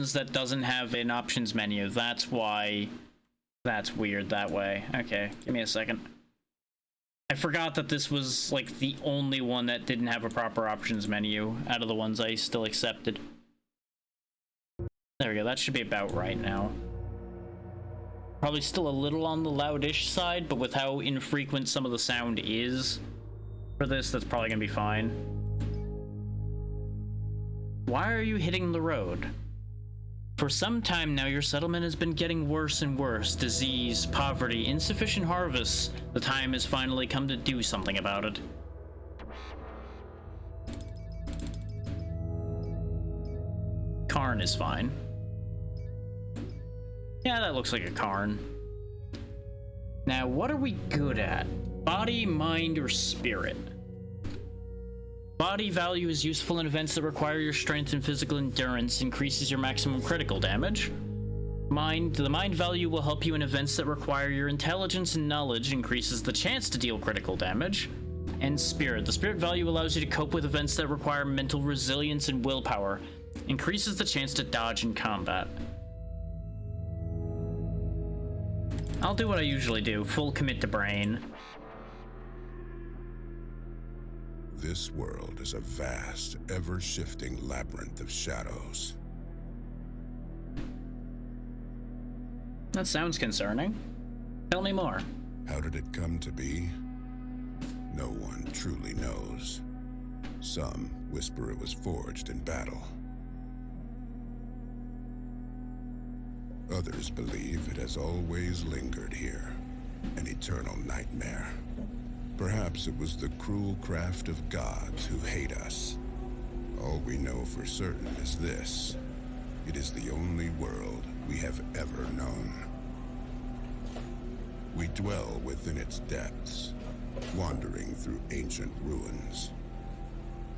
ones that doesn't have an options menu. That's why that's weird that way. Okay, give me a second. I forgot that this was, like, the only one that didn't have a proper options menu out of the ones I still accepted. There we go, that should be about right now. Probably still a little on the loudish side, but with how infrequent some of the sound is for this, that's probably gonna be fine. Why are you hitting the road? For some time now, your settlement has been getting worse and worse. Disease, poverty, insufficient harvests. The time has finally come to do something about it. Karn is fine. Yeah, that looks like a Karn. Now, what are we good at? Body, mind, or spirit? Body value is useful in events that require your strength and physical endurance, increases your maximum critical damage. The mind value will help you in events that require your intelligence and knowledge, increases the chance to deal critical damage. And spirit. The spirit value allows you to cope with events that require mental resilience and willpower, increases the chance to dodge in combat. I'll do what I usually do, full commit to brain. This world is a vast, ever-shifting labyrinth of shadows. That sounds concerning. Tell me more. How did it come to be? No one truly knows. Some whisper it was forged in battle. Others believe it has always lingered here, an eternal nightmare. Perhaps it was the cruel craft of gods who hate us. All we know for certain is this: it is the only world we have ever known. We dwell within its depths, wandering through ancient ruins.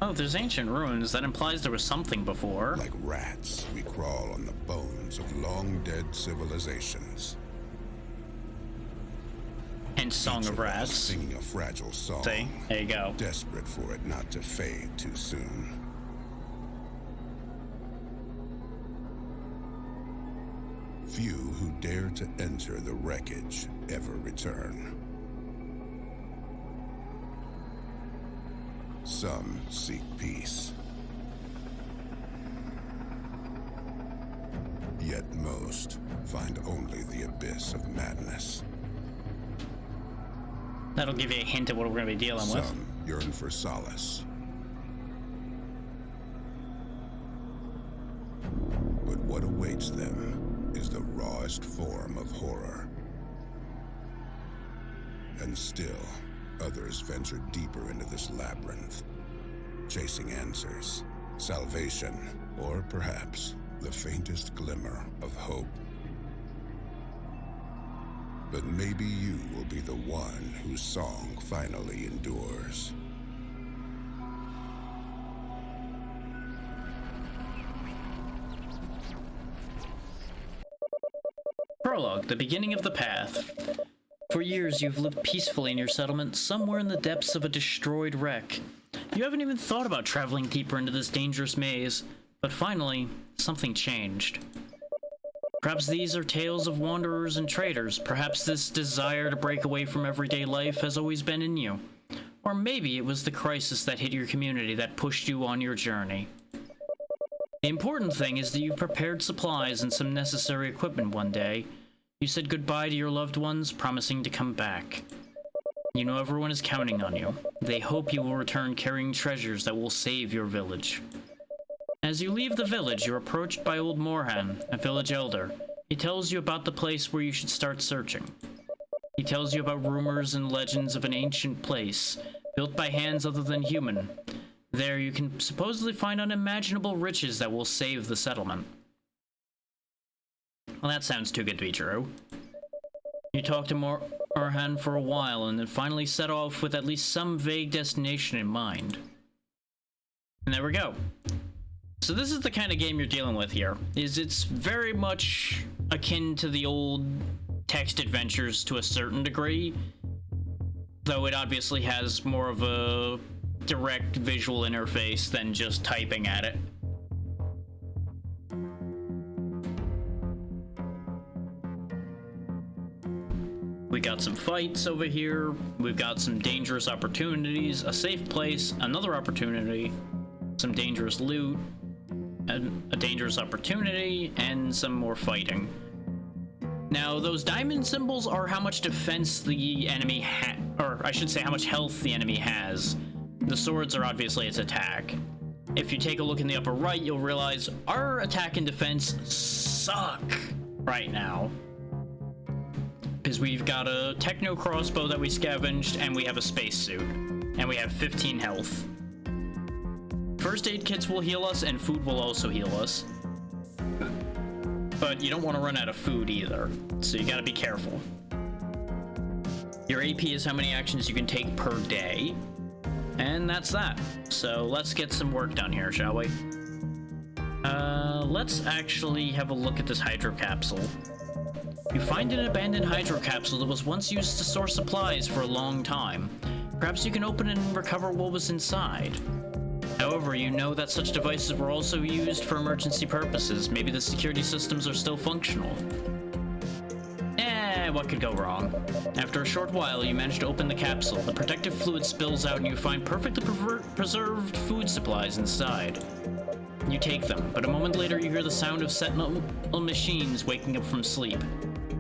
Oh, there's ancient ruins. That implies there was something before. Like rats, we crawl on the bones of long-dead civilizations. And Song of Rats. Singing a fragile song. See? There you go. Desperate for it not to fade too soon. Few who dare to enter the wreckage ever return. Some seek peace. Yet most find only the abyss of madness. That'll give you a hint of what we're going to be dealing with. Some yearn for solace. But what awaits them is the rawest form of horror. And still, others venture deeper into this labyrinth, chasing answers, salvation, or perhaps the faintest glimmer of hope. But maybe you will be the one whose song finally endures. Prologue, the beginning of the path. For years, you've lived peacefully in your settlement, somewhere in the depths of a destroyed wreck. You haven't even thought about traveling deeper into this dangerous maze, but finally, something changed. Perhaps these are tales of wanderers and traders. Perhaps this desire to break away from everyday life has always been in you. Or maybe it was the crisis that hit your community that pushed you on your journey. The important thing is that you've prepared supplies and some necessary equipment one day. You said goodbye to your loved ones, promising to come back. You know everyone is counting on you. They hope you will return carrying treasures that will save your village. As you leave the village, you're approached by old Morhan, a village elder. He tells you about the place where you should start searching. He tells you about rumors and legends of an ancient place, built by hands other than human. There you can supposedly find unimaginable riches that will save the settlement. Well, that sounds too good to be true. You talk to Morhan for a while and then finally set off with at least some vague destination in mind. And there we go. So this is the kind of game you're dealing with here. It's very much akin to the old text adventures to a certain degree, though it obviously has more of a direct visual interface than just typing at it. We got some fights over here. We've got some dangerous opportunities, a safe place, another opportunity, some dangerous loot, and a dangerous opportunity, and some more fighting. Now, those diamond symbols are how much defense the enemy or I should say how much health the enemy has. The swords are obviously its attack. If you take a look in the upper right, you'll realize our attack and defense suck right now. Because we've got a techno crossbow that we scavenged, and we have a spacesuit. And we have 15 health. First aid kits will heal us, and food will also heal us. But you don't want to run out of food either, so you gotta be careful. Your AP is how many actions you can take per day. And that's that. So let's get some work done here, shall we? Let's actually have a look at this hydro capsule. You find an abandoned hydro capsule that was once used to store supplies for a long time. Perhaps you can open it and recover what was inside. However, you know that such devices were also used for emergency purposes. Maybe the security systems are still functional. What could go wrong? After a short while, you manage to open the capsule. The protective fluid spills out and you find perfectly preserved food supplies inside. You take them, but a moment later you hear the sound of sentinel machines waking up from sleep.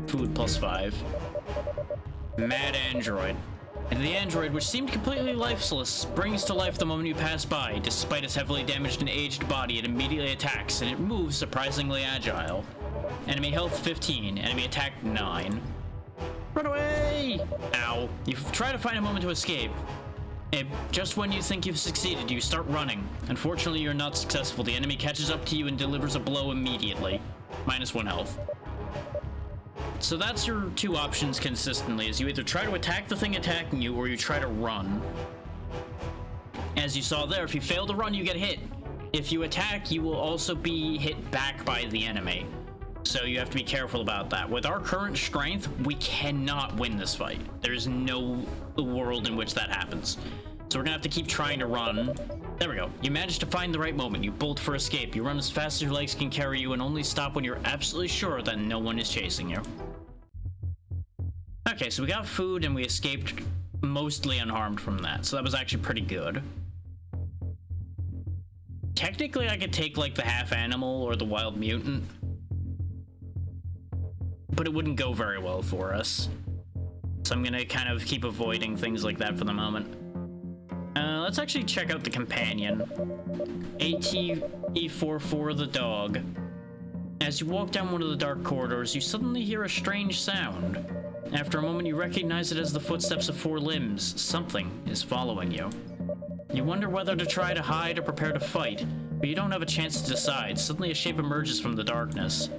Food +5. Mad android. And the android, which seemed completely lifeless, springs to life the moment you pass by. Despite its heavily damaged and aged body, it immediately attacks, and it moves surprisingly agile. Enemy health 15, enemy attack 9. Run away! Ow. You try to find a moment to escape. And just when you think you've succeeded, you start running. Unfortunately, you're not successful. The enemy catches up to you and delivers a blow immediately. -1 health. So that's your two options consistently, is you either try to attack the thing attacking you, or you try to run. As you saw there, if you fail to run, you get hit. If you attack, you will also be hit back by the enemy. So you have to be careful about that. With our current strength, we cannot win this fight. There's no world in which that happens. So we're gonna have to keep trying to run. There we go. You managed to find the right moment. You bolt for escape. You run as fast as your legs can carry you and only stop when you're absolutely sure that no one is chasing you. Okay, so we got food and we escaped mostly unharmed from that. So that was actually pretty good. Technically, I could take like the half animal or the wild mutant, but it wouldn't go very well for us. So I'm gonna kind of keep avoiding things like that for the moment. Let's actually check out the companion. ATE44 the dog. As you walk down one of the dark corridors, you suddenly hear a strange sound. After a moment, you recognize it as the footsteps of 4 limbs. Something is following you. You wonder whether to try to hide or prepare to fight, but you don't have a chance to decide. Suddenly, a shape emerges from the darkness.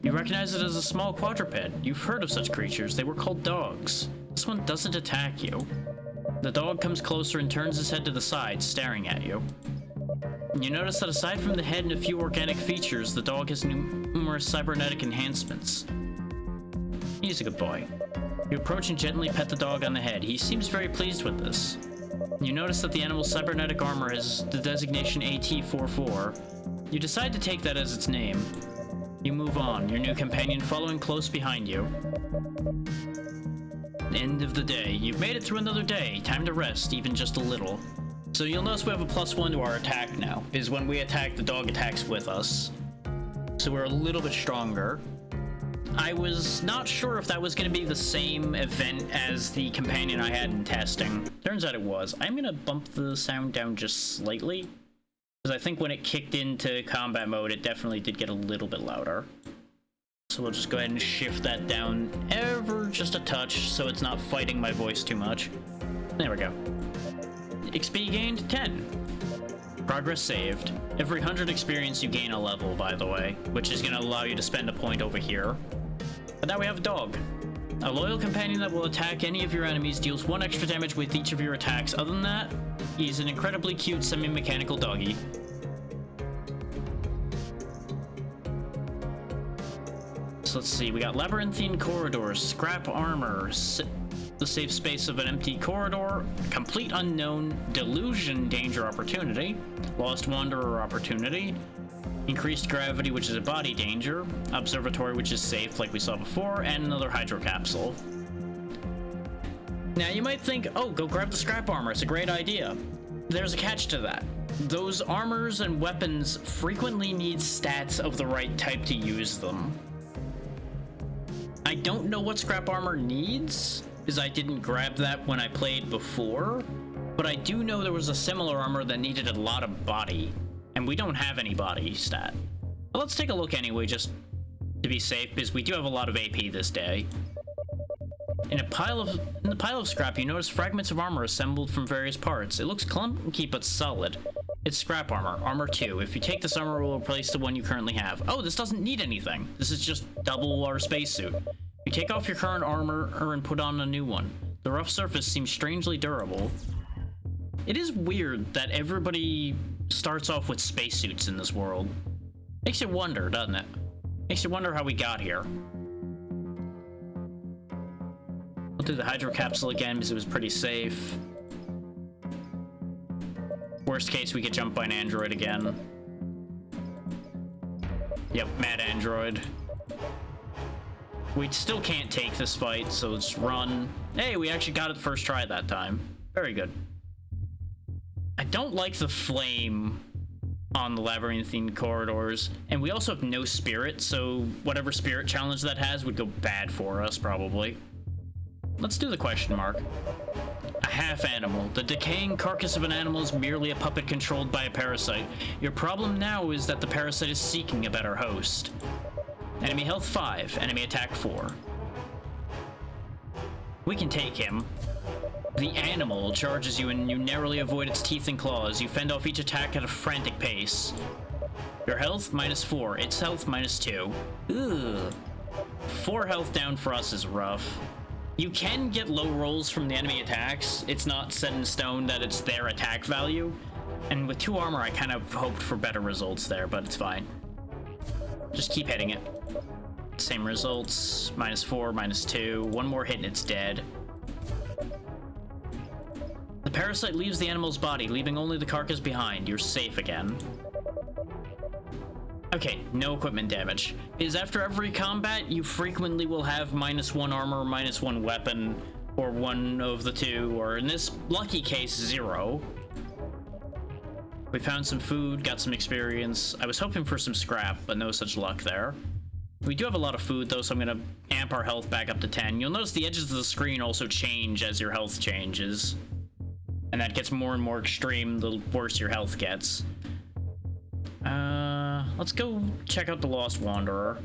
You recognize it as a small quadruped. You've heard of such creatures. They were called dogs. This one doesn't attack you. The dog comes closer and turns his head to the side, staring at you. You notice that aside from the head and a few organic features, the dog has numerous cybernetic enhancements. He's a good boy. You approach and gently pet the dog on the head. He seems very pleased with this. You notice that the animal's cybernetic armor has the designation AT44. You decide to take that as its name. You move on, your new companion following close behind you. End of the day. You've made it through another day. Time to rest, even just a little. So you'll notice we have a +1 to our attack now, because when we attack, the dog attacks with us. So we're a little bit stronger. I was not sure if that was going to be the same event as the companion I had in testing. Turns out it was. I'm going to bump the sound down just slightly, because I think when it kicked into combat mode, it definitely did get a little bit louder. So we'll just go ahead and shift that down ever just a touch, so it's not fighting my voice too much. There we go. XP gained 10. Progress saved. Every 100 experience you gain a level, by the way, which is going to allow you to spend a point over here. But now we have a dog. A loyal companion that will attack any of your enemies, deals 1 extra damage with each of your attacks. Other than that, he's an incredibly cute semi-mechanical doggy. So let's see, we got labyrinthine corridors, scrap armor, the safe space of an empty corridor, complete unknown, delusion danger opportunity, lost wanderer opportunity, increased gravity, which is a body danger, observatory, which is safe like we saw before, and another hydro capsule. Now you might think, oh, go grab the scrap armor, it's a great idea. There's a catch to that. Those armors and weapons frequently need stats of the right type to use them. I don't know what scrap armor needs, because I didn't grab that when I played before, but I do know there was a similar armor that needed a lot of body, and we don't have any body stat. But let's take a look anyway, just to be safe, because we do have a lot of AP this day. In the pile of scrap, you notice fragments of armor assembled from various parts. It looks clunky but solid. It's scrap armor, armor 2. If you take this armor, it will replace the one you currently have. Oh, this doesn't need anything. This is just double our spacesuit. You take off your current armor and put on a new one. The rough surface seems strangely durable. It is weird that everybody starts off with spacesuits in this world. Makes you wonder, doesn't it? Makes you wonder how we got here. We'll do the hydro capsule again because it was pretty safe. Worst case, we could jump by an android again. Yep, mad android. We still can't take this fight, so let's run. Hey, we actually got it the first try that time. Very good. I don't like the flame on the labyrinthine corridors, and we also have no spirit, so whatever spirit challenge that has would go bad for us, probably. Let's do the question mark. A half animal. The decaying carcass of an animal is merely a puppet controlled by a parasite. Your problem now is that the parasite is seeking a better host. Enemy health 5, enemy attack 4. We can take him. The animal charges you and you narrowly avoid its teeth and claws. You fend off each attack at a frantic pace. Your health -4, its health -2. Ugh. 4 health down for us is rough. You can get low rolls from the enemy attacks. It's not set in stone that it's their attack value. And with 2 armor, I kind of hoped for better results there, but it's fine. Just keep hitting it. Same results. -4, -2. One more hit and it's dead. The parasite leaves the animal's body, leaving only the carcass behind. You're safe again. Okay, no equipment damage. Because after every combat, you frequently will have -1 armor, -1 weapon, or one of the two, or in this lucky case, 0. We found some food, got some experience. I was hoping for some scrap, but no such luck there. We do have a lot of food though, so I'm gonna amp our health back up to 10. You'll notice the edges of the screen also change as your health changes. And that gets more and more extreme the worse your health gets. Let's go check out the Lost Wanderer.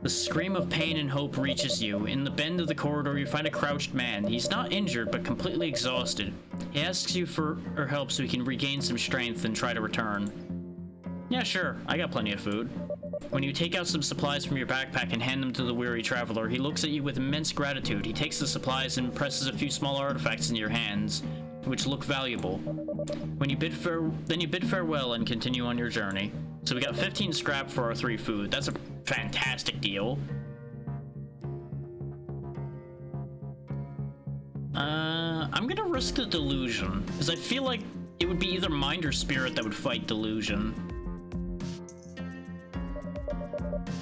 The scream of pain and hope reaches you. In the bend of the corridor, you find a crouched man. He's not injured, but completely exhausted. He asks you for help so he can regain some strength and try to return. Yeah, sure. I got plenty of food. When you take out some supplies from your backpack and hand them to the weary traveler, he looks at you with immense gratitude. He takes the supplies and presses a few small artifacts in your hands, which look valuable. When you bid farewell and continue on your journey. So we got 15 scrap for our 3 food. That's a fantastic deal. I'm gonna risk the delusion, because I feel like it would be either mind or spirit that would fight delusion.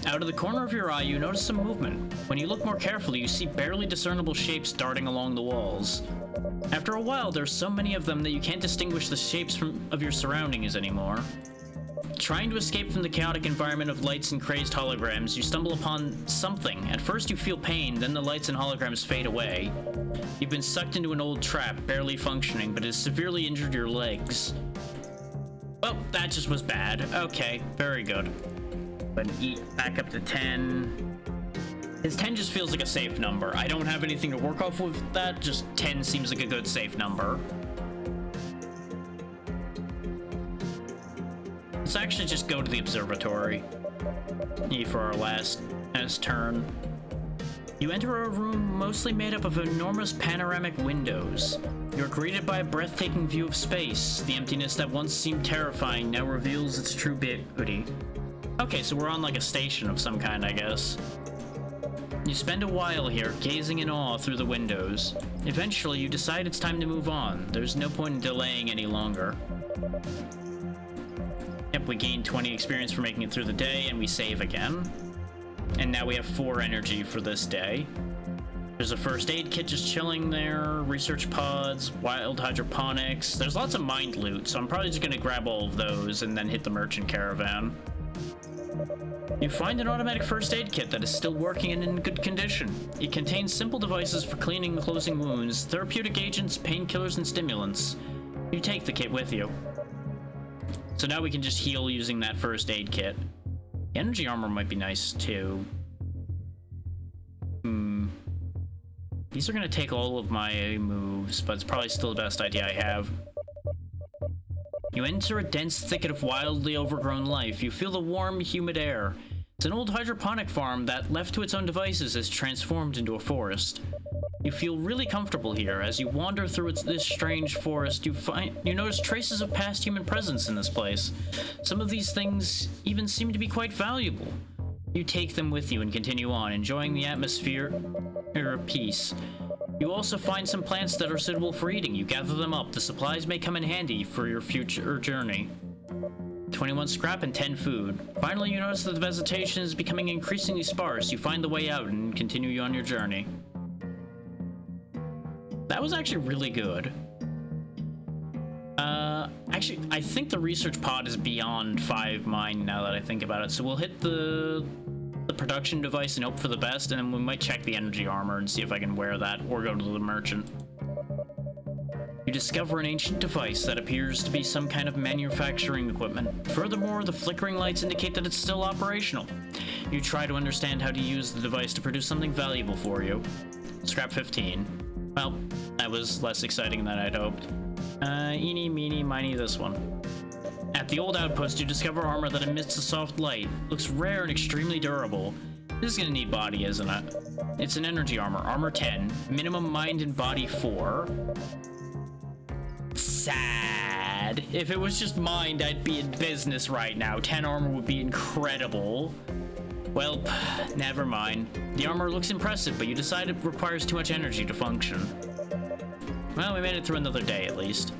Out of the corner of your eye, you notice some movement. When you look more carefully, you see barely discernible shapes darting along the walls. After a while, there's so many of them that you can't distinguish the shapes of your surroundings anymore. Trying to escape from the chaotic environment of lights and crazed holograms, you stumble upon something. At first you feel pain, then the lights and holograms fade away. You've been sucked into an old trap, barely functioning, but it has severely injured your legs. Well, that just was bad. Okay, very good. But eat back up to 10. His 10 just feels like a safe number. I don't have anything to work off with that, just 10 seems like a good safe number. Let's actually just go to the observatory. For our last turn. You enter a room mostly made up of enormous panoramic windows. You're greeted by a breathtaking view of space. The emptiness that once seemed terrifying now reveals its true beauty. Okay, so we're on like a station of some kind, I guess. You spend a while here, gazing in awe through the windows. Eventually, you decide it's time to move on. There's no point in delaying any longer. Yep, we gained 20 experience for making it through the day, and we save again. And now we have 4 energy for this day. There's a first aid kit just chilling there, research pods, wild hydroponics. There's lots of mind loot, so I'm probably just gonna grab all of those and then hit the merchant caravan. You find an automatic first aid kit that is still working and in good condition. It contains simple devices for cleaning and closing wounds, therapeutic agents, painkillers, and stimulants. You take the kit with you. So now we can just heal using that first aid kit. Energy armor might be nice too. These are going to take all of my moves, but it's probably still the best idea I have. You enter a dense thicket of wildly overgrown life. You feel the warm, humid air. It's an old hydroponic farm that, left to its own devices, is transformed into a forest. You feel really comfortable here. As you wander through this strange forest, you notice traces of past human presence in this place. Some of these things even seem to be quite valuable. You take them with you and continue on, enjoying the atmosphere of peace. You also find some plants that are suitable for eating. You gather them up. The supplies may come in handy for your future journey. 21 scrap and 10 food. Finally, you notice that the vegetation is becoming increasingly sparse. You find the way out and continue on your journey. That was actually really good. Actually, I think the research pod is beyond 5 mine now that I think about it. So we'll hit the production device and hope for the best, and then we might check the energy armor and see if I can wear that or go to the merchant. You discover an ancient device that appears to be some kind of manufacturing equipment. Furthermore, the flickering lights indicate that it's still operational. You try to understand how to use the device to produce something valuable for you. Scrap 15. Well, that was less exciting than I'd hoped. Eeny, meeny, miny, this one. At the old outpost, you discover armor that emits a soft light. Looks rare and extremely durable. This is gonna need body, isn't it? It's an energy armor. Armor 10. Minimum mind and body 4. Sad. If it was just mind, I'd be in business right now. 10 armor would be incredible. Well, never mind. The armor looks impressive, but you decide it requires too much energy to function. Well, we made it through another day, at least.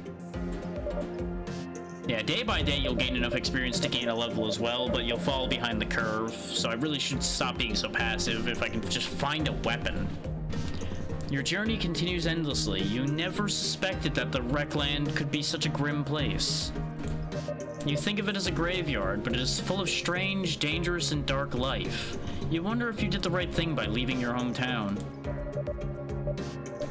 Yeah, day by day you'll gain enough experience to gain a level as well, but you'll fall behind the curve, so I really should stop being so passive if I can just find a weapon. Your journey continues endlessly. You never suspected that the Wreckland could be such a grim place. You think of it as a graveyard, but it is full of strange, dangerous, and dark life. You wonder if you did the right thing by leaving your hometown.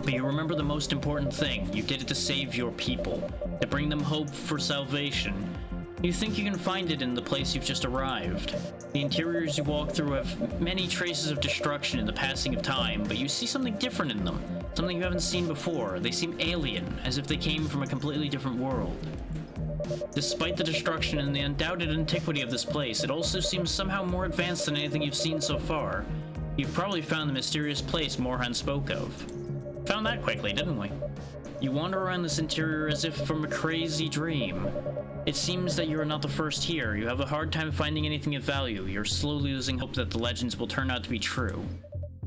But you remember the most important thing. You did it to save your people, to bring them hope for salvation. You think you can find it in the place you've just arrived. The interiors you walk through have many traces of destruction in the passing of time, but you see something different in them, something you haven't seen before. They seem alien, as if they came from a completely different world. Despite the destruction and the undoubted antiquity of this place, it also seems somehow more advanced than anything you've seen so far. You've probably found the mysterious place Morhan spoke of. Found that quickly, didn't we? You wander around this interior as if from a crazy dream. It seems that you are not the first here. You have a hard time finding anything of value. You're slowly losing hope that the legends will turn out to be true.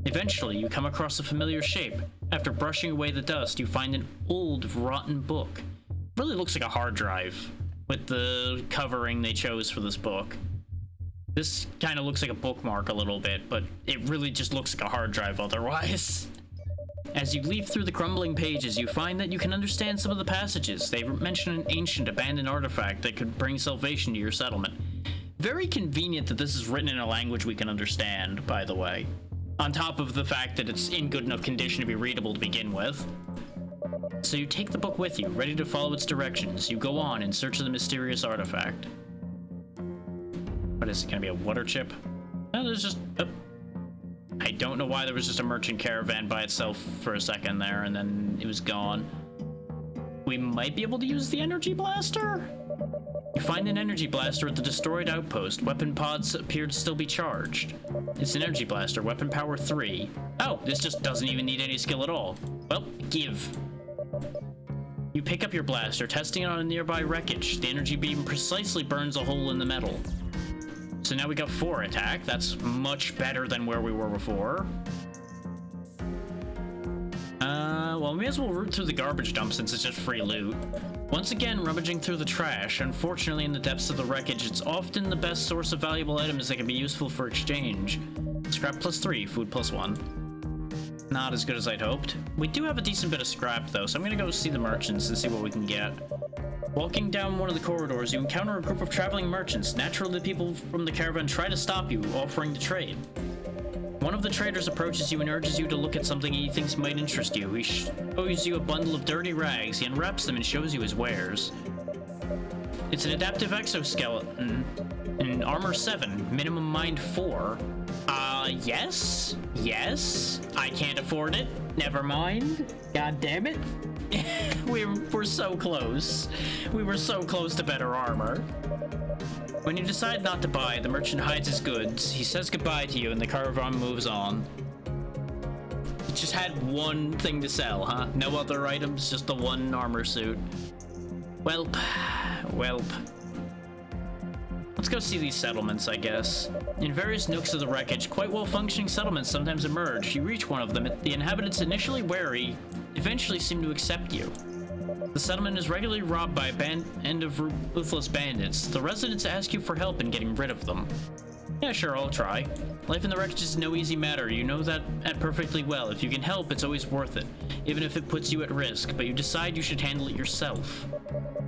Eventually, you come across a familiar shape. After brushing away the dust, you find an old, rotten book. It really looks like a hard drive, with the covering they chose for this book. This kind of looks like a bookmark a little bit, but it really just looks like a hard drive otherwise. As you leaf through the crumbling pages, you find that you can understand some of the passages. They mention an ancient abandoned artifact that could bring salvation to your settlement. Very convenient that this is written in a language we can understand, by the way. On top of the fact that it's in good enough condition to be readable to begin with. So you take the book with you, ready to follow its directions. You go on in search of the mysterious artifact. What is it, gonna be a water chip? No, there's just a... I don't know why there was just a merchant caravan by itself for a second there, and then it was gone. We might be able to use the energy blaster? You find an energy blaster at the destroyed outpost. Weapon pods appear to still be charged. It's an energy blaster, weapon power 3. Oh, this just doesn't even need any skill at all. Well, give. You pick up your blaster, testing it on a nearby wreckage. The energy beam precisely burns a hole in the metal. So now we got 4 attack. That's much better than where we were before. Well, we may as well root through the garbage dump since it's just free loot. Once again, rummaging through the trash. Unfortunately, in the depths of the wreckage, it's often the best source of valuable items that can be useful for exchange. Scrap +3, food +1. Not as good as I'd hoped. We do have a decent bit of scrap though, so I'm gonna go see the merchants and see what we can get. Walking down one of the corridors, you encounter a group of traveling merchants. Naturally, the people from the caravan try to stop you, offering to trade. One of the traders approaches you and urges you to look at something he thinks might interest you. He shows you a bundle of dirty rags. He unwraps them and shows you his wares. It's an adaptive exoskeleton in armor 7, minimum mind 4. Yes? Yes? I can't afford it. Never mind. God damn it. We're so close. We were so close to better armor. When you decide not to buy, the merchant hides his goods. He says goodbye to you and the caravan moves on. He just had one thing to sell, huh? No other items, just the one armor suit. Welp. Welp. Let's go see these settlements, I guess. In various nooks of the wreckage, quite well-functioning settlements sometimes emerge. You reach one of them. The inhabitants, initially wary, eventually seem to accept you. The settlement is regularly robbed by a band of ruthless bandits. The residents ask you for help in getting rid of them. Yeah, sure, I'll try. Life in the wreckage is no easy matter. You know that perfectly well. If you can help, it's always worth it, even if it puts you at risk, but you decide you should handle it yourself.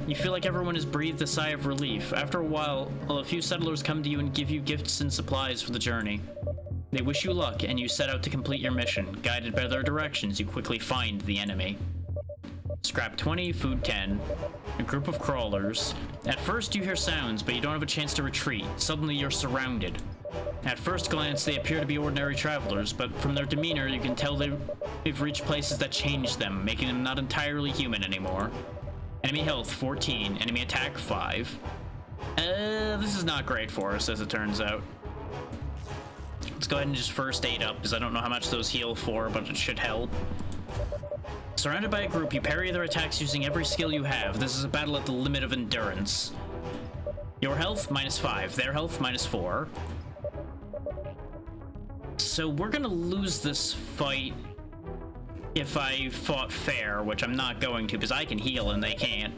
You feel like everyone has breathed a sigh of relief. After a while, a few settlers come to you and give you gifts and supplies for the journey. They wish you luck, and you set out to complete your mission. Guided by their directions, you quickly find the enemy. Scrap 20, food 10. A group of crawlers. At first you hear sounds, but you don't have a chance to retreat. Suddenly you're surrounded. At first glance they appear to be ordinary travelers, but from their demeanor you can tell they've reached places that changed them, making them not entirely human anymore. Enemy health 14, enemy attack 5. This is not great for us, as it turns out. Let's go ahead and just first aid up, because I don't know how much those heal for, but it should help. Surrounded by a group, you parry their attacks using every skill you have. This is a battle at the limit of endurance. Your health, -5. Their health, -4. So we're gonna lose this fight if I fought fair, which I'm not going to, because I can heal and they can't.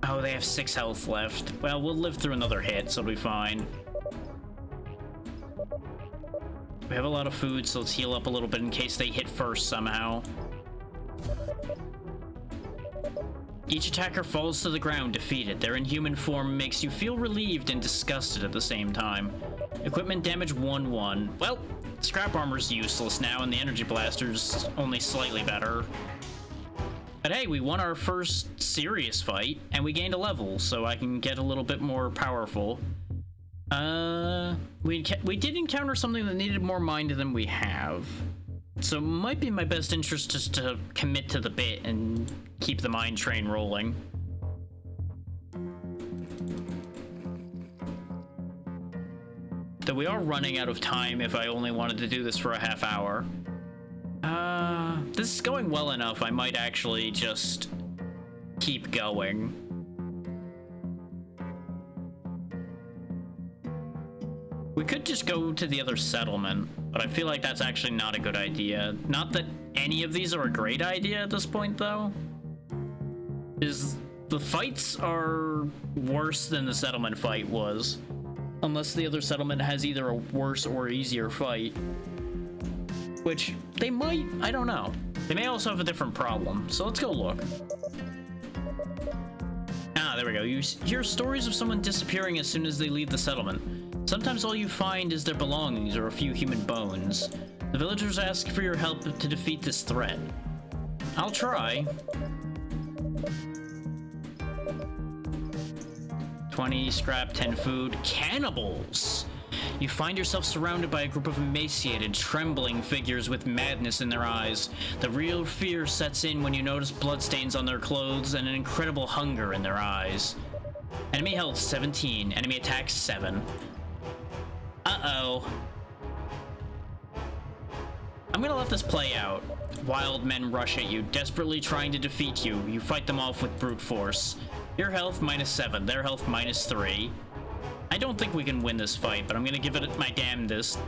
Oh, they have 6 health left. Well, we'll live through another hit, so it'll be fine. We have a lot of food, so let's heal up a little bit in case they hit first somehow. Each attacker falls to the ground defeated. Their inhuman form makes you feel relieved and disgusted at the same time. Equipment damage 1-1. Well, scrap armor's useless now, and the energy blaster's only slightly better. But hey, we won our first serious fight, and we gained a level, so I can get a little bit more powerful. We did encounter something that needed more mind than we have. So it might be in my best interest just to commit to the bit and keep the mind train rolling. Though we are running out of time if I only wanted to do this for a half hour. This is going well enough, I might actually just keep going. We could just go to the other settlement, but I feel like that's actually not a good idea. Not that any of these are a great idea at this point, though. The fights are worse than the settlement fight was. Unless the other settlement has either a worse or easier fight. Which, they might, I don't know. They may also have a different problem, so let's go look. Ah, there we go. You hear stories of someone disappearing as soon as they leave the settlement. Sometimes all you find is their belongings or a few human bones. The villagers ask for your help to defeat this threat. I'll try. 20 scrap, 10 food. Cannibals! You find yourself surrounded by a group of emaciated, trembling figures with madness in their eyes. The real fear sets in when you notice bloodstains on their clothes and an incredible hunger in their eyes. Enemy health 17, enemy attack 7. Uh-oh. I'm gonna let this play out. Wild men rush at you, desperately trying to defeat you. You fight them off with brute force. Your health -7, their health -3. I don't think we can win this fight, but I'm gonna give it my damnedest.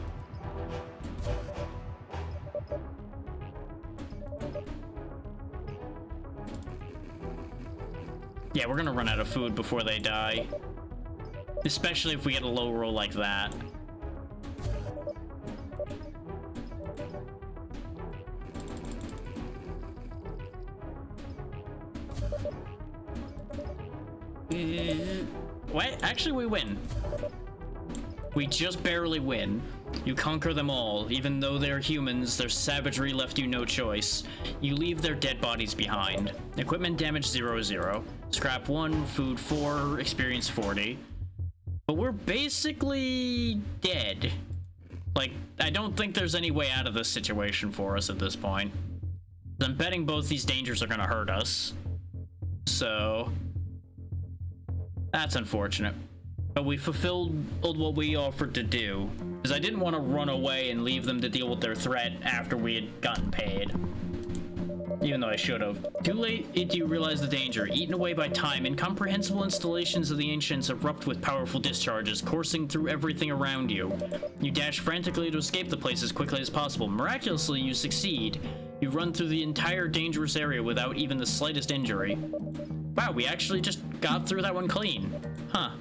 Yeah, we're gonna run out of food before they die. Especially if we get a low roll like that. What? Actually, we win. We just barely win. You conquer them all. Even though they're humans, their savagery left you no choice. You leave their dead bodies behind. Equipment damage 0-0. Scrap 1, food 4, experience 40. But we're basically dead. Like, I don't think there's any way out of this situation for us at this point. I'm betting both these dangers are gonna hurt us. So that's unfortunate. But we fulfilled what we offered to do, because I didn't want to run away and leave them to deal with their threat after we had gotten paid. Even though I should have. Too late do you realize the danger. Eaten away by time, incomprehensible installations of the ancients erupt with powerful discharges, coursing through everything around you. You dash frantically to escape the place as quickly as possible. Miraculously, you succeed. You run through the entire dangerous area without even the slightest injury. Wow, we actually just got through that one clean. Huh.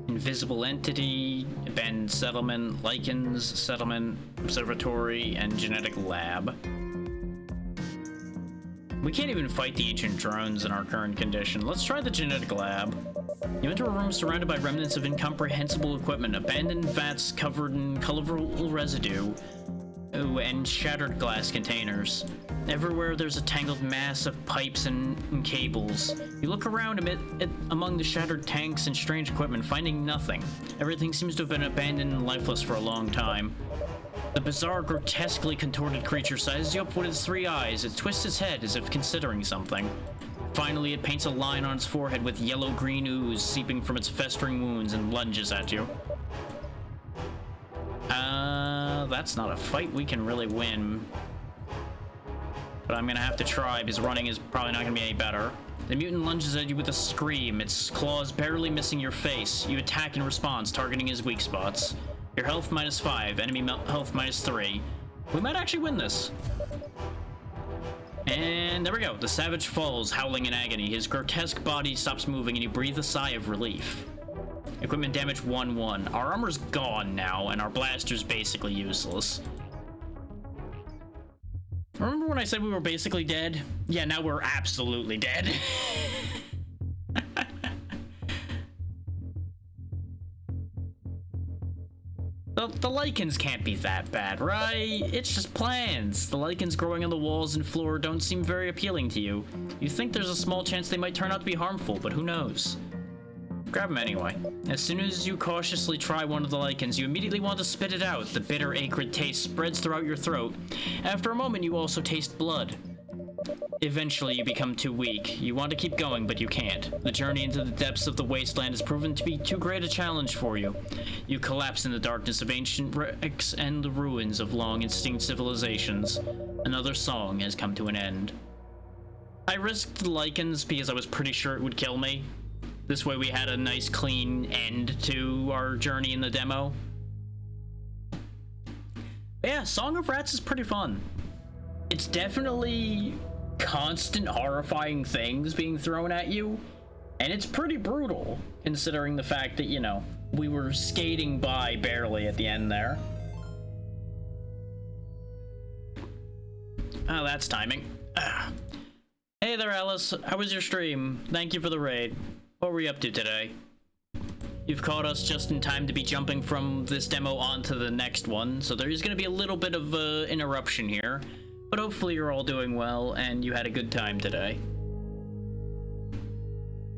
Invisible entity, abandoned settlement, lichens, settlement, observatory, and genetic lab. We can't even fight the ancient drones in our current condition. Let's try the genetic lab. You enter a room surrounded by remnants of incomprehensible equipment, abandoned vats covered in colorful residue, and shattered glass containers. Everywhere there's a tangled mass of pipes and cables. You look around among the shattered tanks and strange equipment, finding nothing. Everything seems to have been abandoned and lifeless for a long time. The bizarre, grotesquely contorted creature sizes you up with its 3 eyes. It twists its head as if considering something. Finally, it paints a line on its forehead with yellow-green ooze seeping from its festering wounds and lunges at you. That's not a fight we can really win. But I'm gonna have to try, because running is probably not gonna be any better. The mutant lunges at you with a scream, its claws barely missing your face. You attack in response, targeting his weak spots. Your health -5, enemy health -3. We might actually win this. And there we go. The savage falls, howling in agony. His grotesque body stops moving and you breathe a sigh of relief. Equipment damage 1-1. Our armor's gone now, and our blaster's basically useless. Remember when I said we were basically dead? Yeah, now we're absolutely dead. The lichens can't be that bad, right? It's just plants. The lichens growing on the walls and floor don't seem very appealing to you. You think there's a small chance they might turn out to be harmful, but who knows? Grab them anyway. As soon as you cautiously try one of the lichens, you immediately want to spit it out. The bitter, acrid taste spreads throughout your throat. After a moment, you also taste blood. Eventually, you become too weak. You want to keep going, but you can't. The journey into the depths of the wasteland has proven to be too great a challenge for you. You collapse in the darkness of ancient wrecks and the ruins of long-extinct civilizations. Another song has come to an end. I risked the lichens because I was pretty sure it would kill me. This way we had a nice clean end to our journey in the demo. But yeah, Song of Rats is pretty fun. It's definitely constant horrifying things being thrown at you, and it's pretty brutal considering the fact that, you know, we were skating by barely at the end there. Oh, that's timing. Hey there, Alice. How was your stream? Thank you for the raid. What were you up to today? You've caught us just in time to be jumping from this demo onto the next one, so there's going to be a little bit of interruption here, but hopefully you're all doing well and you had a good time today.